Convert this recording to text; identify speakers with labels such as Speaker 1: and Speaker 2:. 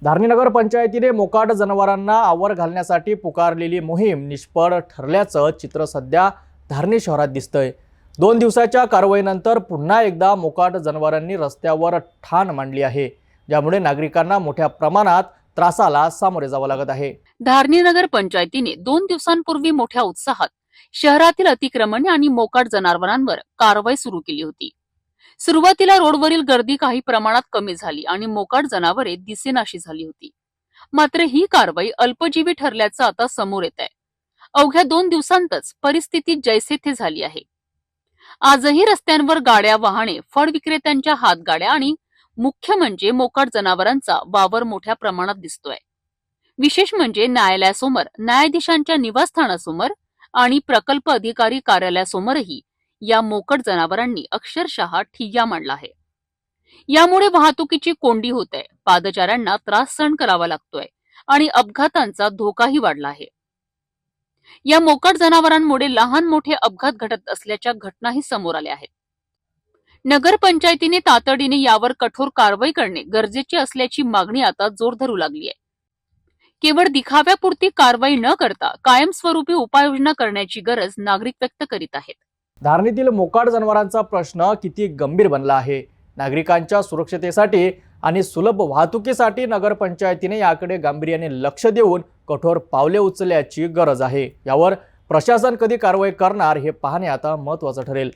Speaker 1: धारणी नगर पंचायतीने मोकाट जनावरांना आवर घालण्यासाठी पुकारलेली मोहीम निष्फळ ठरल्याचं चित्र सध्या धारणी शहरात दिसतंय। 2 दिवसाच्या कारवाईनंतर पुन्हा एकदा मोकाट जनावरांनी रस्त्यावर ठाण मांडली आहे, ज्यामुळे नागरिकांना मोठ्या प्रमाणात त्रासाला सामोरे जावं लागत आहे।
Speaker 2: धारणी नगर पंचायतीने 2 दिवसांपूर्वी मोठ्या उत्साहात शहरातील अतिक्रमण आणि मोकाट जनावरांवर कारवाई सुरू केली होती। सुरुवातीला रोडवरील गर्दी काही प्रमाणात कमी झाली आणि मोकाट जनावरे दिसेनाशी झाली होती। मात्र ही कारवाई अल्पजीवी ठरल्याचं आता समोर येत आहे। अवघ्या 2 दिवसांतच परिस्थिती जैसे थे झाली आहे। आजही रस्त्यांवर गाड्या, वाहने, फळ विक्रेत्यांच्या हातगाड्या आणि मुख्य म्हणजे मोकाट जनावरांचा वावर मोठ्या प्रमाणात दिसतोय। विशेष म्हणजे न्यायालयासमोर, न्यायाधीशांच्या निवासस्थानासमोर आणि प्रकल्प अधिकारी कार्यालयासमोरही या मोकाट जनावरांनी अक्षरशः ठिय्या मांडला आहे। यामुळे वाहतुकीची कोंडी होते, पादचाऱ्यांना त्रास सहन करावा लागतोय आणि अपघातांचा धोकाही वाढला आहे। या मोकाट जनावरांमुळे लहान मोठे अपघात घडत असल्याच्या घटनाही समोर आल्या आहेत। नगर पंचायतीने तातडीने यावर कठोर कारवाई करणे गरजेचे असल्याची मागणी आता जोर धरू लागली आहे। केवळ दिखाव्यापुरती कारवाई न करता कायमस्वरूपी उपाययोजना करण्याची गरज नागरिक व्यक्त करीत आहेत।
Speaker 1: धारणीतील मोकाट जनावरांचा प्रश्न किती गंभीर बनला आहे। नागरिकांच्या सुरक्षतेसाठी आणि सुलभ वाहतुकीसाठी नगर पंचायतीने याकडे गांभीर्याने लक्ष देऊन कठोर पावले उचलण्याची गरज आहे। यावर प्रशासन कधी कारवाई करणार हे पाहणे आता महत्त्वाचं ठरेल।